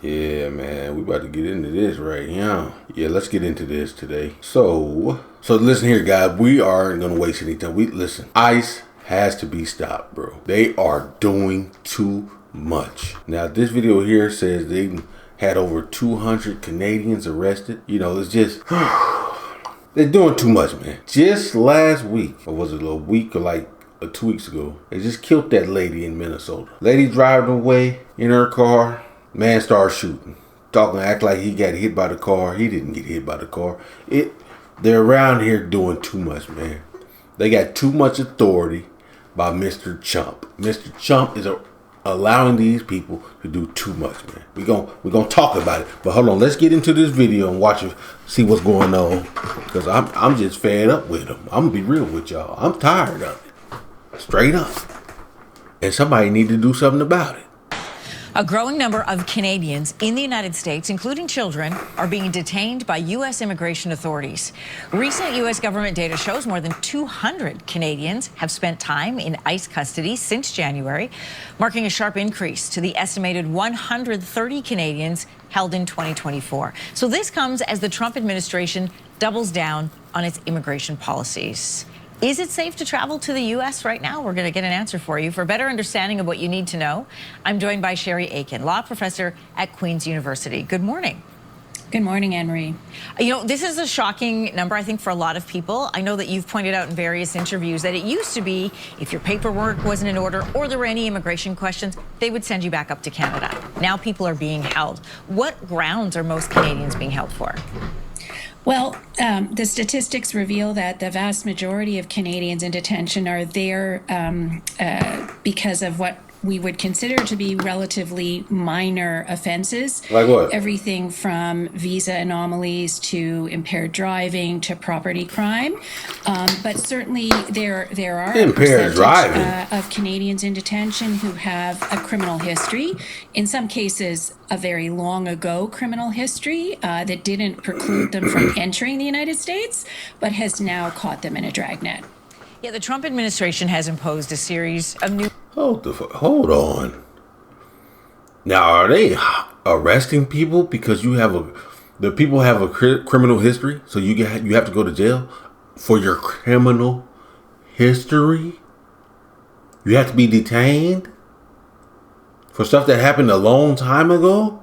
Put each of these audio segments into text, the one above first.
Yeah, man, we about to get into this right now. Yeah, let's get into this today. So listen here, guys. We aren't gonna waste any time. Listen. ICE has to be stopped, bro. They are doing too much. Now, this video here says they had over 200 Canadians arrested. You know, it's just they're doing too much, man. Just last week, or was it a week or like 2 weeks ago, they just killed that lady in Minnesota. Lady driving away in her car. Man started shooting, act like he got hit by the car. He didn't get hit by the car. They're around here doing too much, man. They got too much authority by Mr. Trump. Mr. Trump is allowing these people to do too much, man. We're gonna talk about it, but hold on. Let's get into this video and watch it, see what's going on, because I'm just fed up with them. I'm gonna be real with y'all. I'm tired of it, straight up, and somebody need to do something about it. A growing number of Canadians in the United States, including children, are being detained by U.S. immigration authorities. Recent U.S. government data shows more than 200 Canadians have spent time in ICE custody since January, marking a sharp increase to the estimated 130 Canadians held in 2024. So this comes as the Trump administration doubles down on its immigration policies. Is it safe to travel to the U.S. right now? We're going to get an answer for you. For a better understanding of what you need to know, I'm joined by Sherry Aiken, law professor at Queen's University. Good morning. Good morning, Anne-Marie. You know, this is a shocking number, I think, for a lot of people. I know that you've pointed out in various interviews that it used to be if your paperwork wasn't in order or there were any immigration questions, they would send you back up to Canada. Now people are being held. What grounds are most Canadians being held for? Well, the statistics reveal that the vast majority of Canadians in detention are there because of what we would consider to be relatively minor offenses. Like what? Everything from visa anomalies to impaired driving to property crime. But certainly there are a percentage of Canadians in detention who have a criminal history. In some cases, a very long ago criminal history that didn't preclude them from entering the United States, but has now caught them in a dragnet. Yeah, the Trump administration has imposed a series of new... Hold on. Now, are they arresting people because the people have a criminal history? So you have to go to jail for your criminal history? You have to be detained for stuff that happened a long time ago?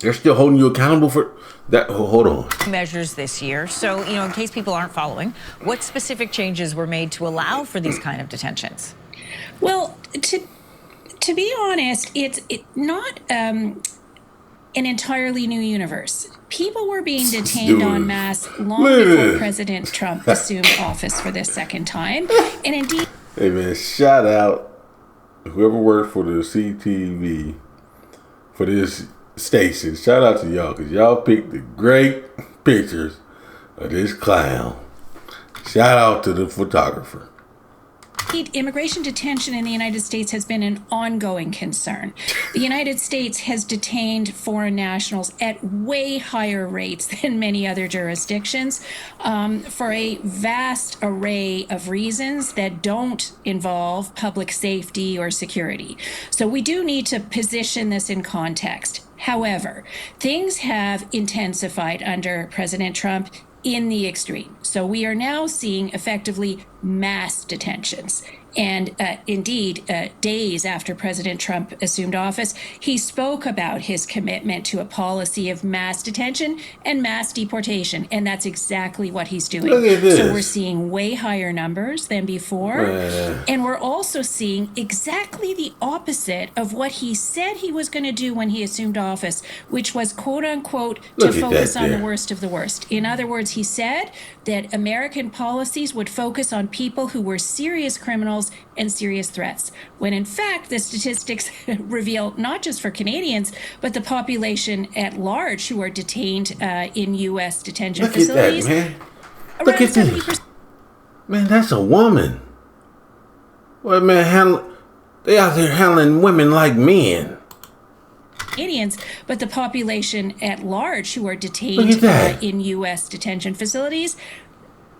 They're still holding you accountable for that. Hold on. Measures this year. So, you know, in case people aren't following, what specific changes were made to allow for these kind of detentions? Well, to be honest, it's not an entirely new universe. People were being detained en masse long before President Trump assumed office for the second time. And indeed... Hey, man, shout out whoever worked for the CTV for this station. Shout out to y'all, because y'all picked the great pictures of this clown. Shout out to the photographer. Immigration detention in the United States has been an ongoing concern. The United States has detained foreign nationals at way higher rates than many other jurisdictions for a vast array of reasons that don't involve public safety or security. So we do need to position this in context. However, things have intensified under President Trump in the extreme. So we are now seeing effectively mass detentions. And indeed, days after President Trump assumed office, he spoke about his commitment to a policy of mass detention and mass deportation. And that's exactly what he's doing. Look at this. So we're seeing way higher numbers than before. And we're also seeing exactly the opposite of what he said he was going to do when he assumed office, which was, quote unquote, to focus on the worst of the worst. In other words, he said that American policies would focus on people who were serious criminals and serious threats, when in fact the statistics reveal not just for Canadians, but the population at large who are detained in U.S. detention facilities. Look at that, man. Look at this. Man, that's a woman. Well, man, they out there handling women like men. Canadians, but the population at large who are detained in U.S. detention facilities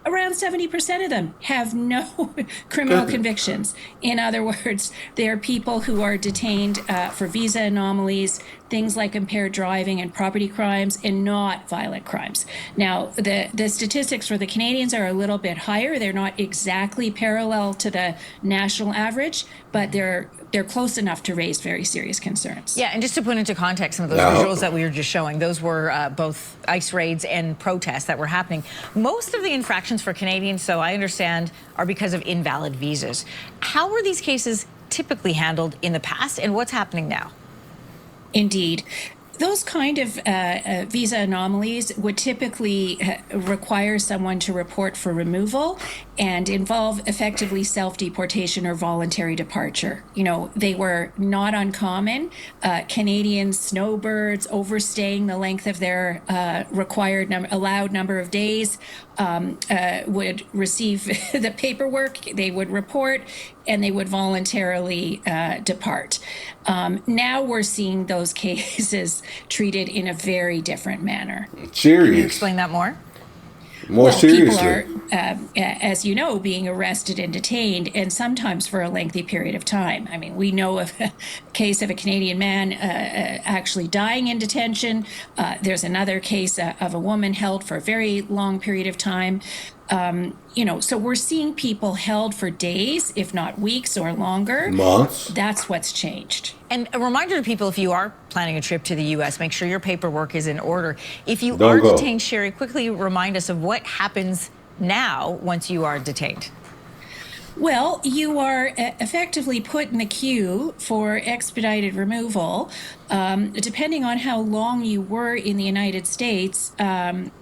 around 70% of them have no criminal convictions. In other words, they're people who are detained for visa anomalies, things like impaired driving and property crimes, and not violent crimes. Now, the statistics for the Canadians are a little bit higher. They're not exactly parallel to the national average, but they're close enough to raise very serious concerns. Yeah, and just to put into context some of those visuals that we were just showing, those were both ICE raids and protests that were happening. Most of the infractions for Canadians, so I understand, are because of invalid visas. How were these cases typically handled in the past, and what's happening now? Indeed. Those kind of visa anomalies would typically require someone to report for removal and involve effectively self-deportation or voluntary departure. You know, they were not uncommon. Canadian snowbirds overstaying the length of their allowed number of days would receive the paperwork, they would report, and they would voluntarily depart. Now we're seeing those cases treated in a very different manner. Serious. Can you explain that more? More seriously. People are, as you know, being arrested and detained, and sometimes for a lengthy period of time. I mean, we know of a case of a Canadian man actually dying in detention. There's another case of a woman held for a very long period of time. So we're seeing people held for days, if not weeks or longer. Months. That's what's changed. And a reminder to people, if you are planning a trip to the U.S., make sure your paperwork is in order. If you Don't are go. detained, Sherry, quickly remind us of what happens now once you are detained. Well, you are effectively put in the queue for expedited removal. Depending on how long you were in the United States,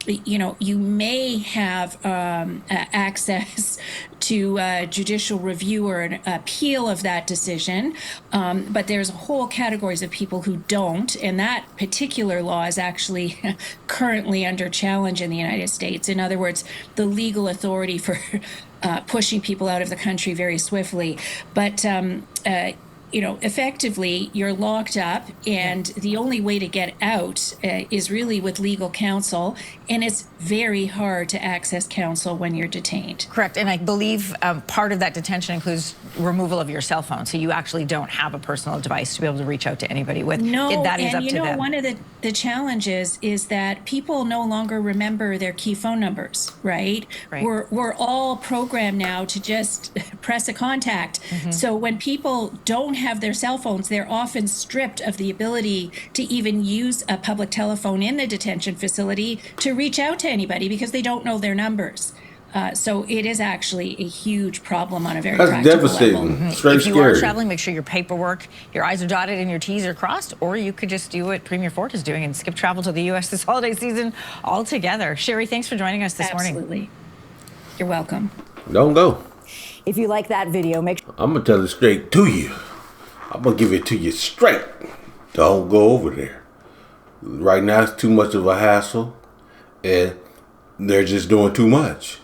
you may have access to judicial review or an appeal of that decision. But there's whole categories of people who don't, and that particular law is actually currently under challenge in the United States. In other words, the legal authority for pushing people out of the country very swiftly. But effectively, you're locked up, and the only way to get out is really with legal counsel, and it's very hard to access counsel when you're detained. Correct, and I believe part of that detention includes removal of your cell phone, so you actually don't have a personal device to be able to reach out to anybody with. No, that is and up to them. One of the challenges is that people no longer remember their key phone numbers, right? We're all programmed now to just press a contact. Mm-hmm. So when people don't have their cell phones, they're often stripped of the ability to even use a public telephone in the detention facility to reach out to anybody because they don't know their numbers. So it is actually a huge problem on a very practical devastating. level. Mm-hmm. Straight if you scary. are traveling, make sure your paperwork, your I's are dotted and your T's are crossed, or you could just do what Premier Ford is doing and skip travel to the U.S. this holiday season altogether. Sherry, thanks for joining us this morning. Absolutely. You're welcome. Don't go. If you like that video, make sure. I'm going to tell it straight to you. I'm going to give it to you straight. Don't go over there. Right now, it's too much of a hassle, and they're just doing too much.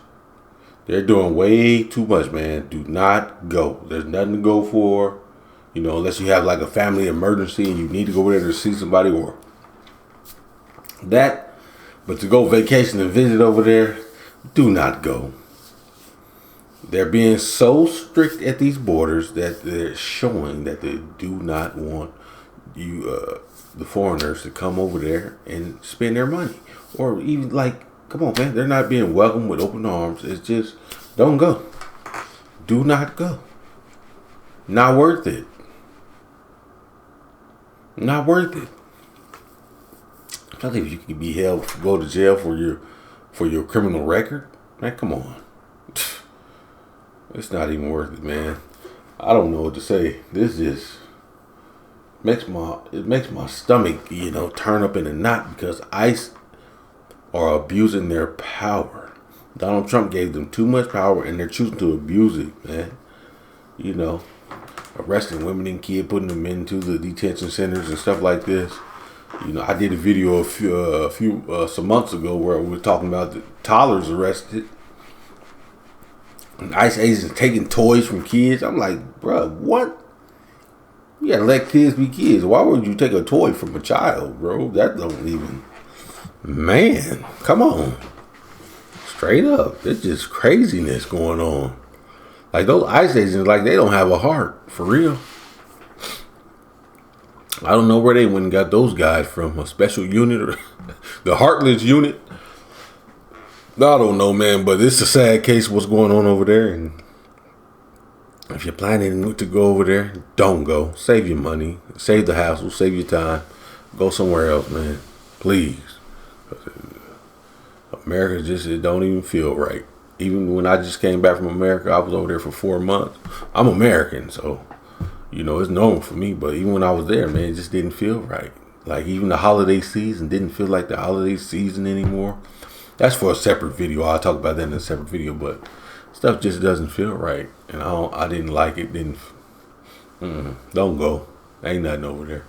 They're doing way too much, man. Do not go. There's nothing to go for, unless you have like a family emergency and you need to go over there to see somebody or that. But to go vacation and visit over there, do not go. They're being so strict at these borders that they're showing that they do not want you, the foreigners, to come over there and spend their money. Or even come on, man. They're not being welcomed with open arms. It's just, don't go. Do not go. Not worth it. Not worth it. I think you can be held, go to jail for your criminal record. Man, come on. It's not even worth it, man. I don't know what to say. This just makes my stomach, turn up in a knot because ICE are abusing their power. Donald Trump gave them too much power and they're choosing to abuse it, man. Arresting women and kids, putting them into the detention centers and stuff like this. I did a video some months ago where we were talking about the toddlers arrested. And ICE agents taking toys from kids. I'm like, bro, what? You gotta let kids be kids. Why would you take a toy from a child, bro? That don't even... Man, come on. Straight up. It's just craziness going on. Like those ICE agents, like they don't have a heart. For real. I don't know where they went and got those guys from. A special unit or the heartless unit. I don't know, man, but it's a sad case what's going on over there. And if you're planning to go over there, don't go. Save your money. Save the hassle. Save your time. Go somewhere else, man. Please. America just, it don't even feel right. Even when I just came back from America, I was over there for 4 months. I'm American, so, you know, it's normal for me. But even when I was there, man, it just didn't feel right. Like even the holiday season didn't feel like the holiday season anymore. That's for a separate video. I'll talk about that in a separate video. But stuff just doesn't feel right. And I didn't like it. Don't go. Ain't nothing over there.